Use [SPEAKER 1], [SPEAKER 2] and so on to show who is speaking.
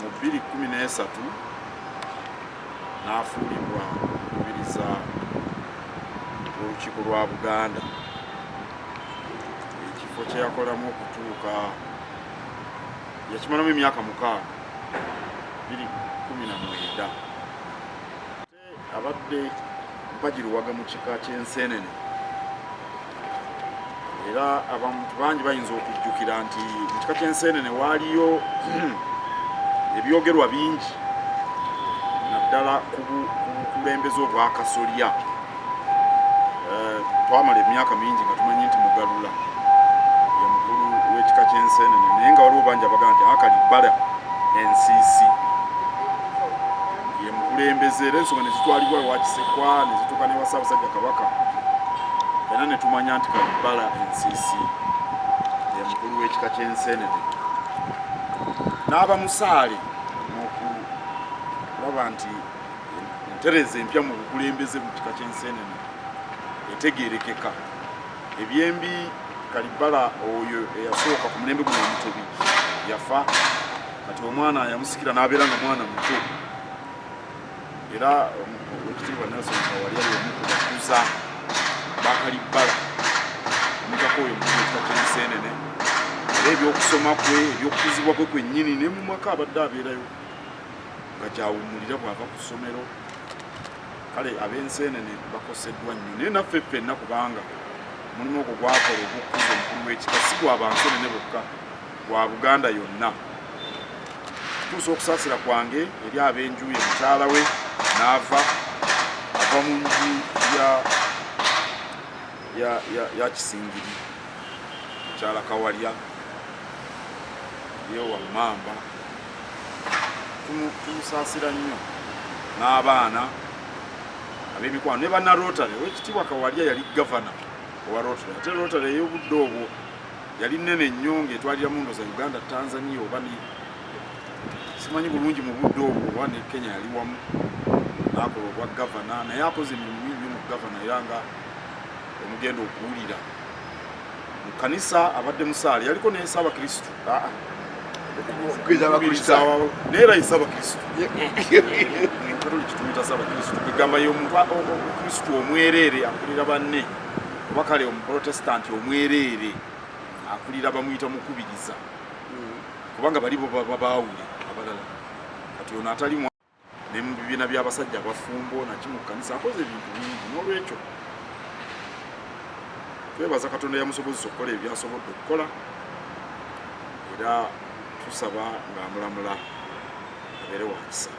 [SPEAKER 1] mu 2013 n'afuulibwa okubiriza olukiiko lwa Buganda. Ekifo kye yakolamu okutuuka yakimalamu emyaka 6, 2019. Abadde mpagiruwaga mu kika ky'enseenene era abantu bangi bayinza okujjukira nti mu kika ky'enseenene waaliyo ebyogerwa bingi naddala ku bukulembeze obwa Kasolya. Twamala emyaka mingi nga tumanyi nti Mugalula ye mukulu w'ekika ky'enseenene, naye nga waliwo bangi abaga nti Kalibbala Ensiisi ye mukulembeze, era ensonga ne zitwalibwa ewa Kisekwa ne zituuka n'ewa Ssaabasajja Kabaka, era ne tumanya nti Kalibbala Ensiisi ye mukulu w'ekika ky'enseenene. N'aba musaale n'okulaba nti entereza empya mu bukulembeze mu kika ky'enseenene etegeerekeka. Ebyembi Kalibbala oyo eyasooka ku mulembe guno Omutebi yafa, kati omwana yamusikira n'abeera nga mwana muto, era Oweekitiibwa Nelson Kawalya yali omu ku bakuza ba Kalibbala omutaka oyo mu kika ky'enseenene, era ebyokusoma kwe ebyokukuzibwa kwe kwennyini ne mu maka abadde abeerayo nga gyawummulira bw'ava ku ssomero. Kale ab'enseenene bakoseddwa nnyo, naye naffe ffenna kubanga mulimu ogwo gwakola ogw'okukuza omukulu w'ekika si gwa Banseenene bokka, gwa Buganda yonna. Tutuusa okusaasira kwange eri ab'enjuye mukyala we n'ava mu nju ya Kisingiri, mukyala Kawalya yewa Mamba. Tumusaasira nnyo n'abaana ab'emikwano ne banna Rotary. Oweekitiibwa Kawalya yali gavana owa Rotary, ate Rotary ey'obudde obwo yali nnene nnyo ng'etwalira mu ndo za Uganda, Tanzania oba simanyi bulungi mu budde obwo oba ne Kenya yali wamu. N'akola obwa gavana, naye akoze emirimu mingi mu gavana, era nga omugenda okuwulira mu kkanisa abadde musaale yaliko naye Ssaabakristu naye era ye Ssaabakristu kitumita Ssaabakristu kugamba ye omukristu omwereere akulira banne, oba kale omuprotestant omwereere akulira bamuyita mukubiriza, kubanga bali babaawule abalala. Kati ono atali ne mu bibiina by'abasajja abafumbo naki mu kkanisa akoze ebintu bingi. N'olwekyo twebaza Katonda yamusobozesa okukola ebyasobodde okukola, era tusaba ng'amulamula abeere wa kisa.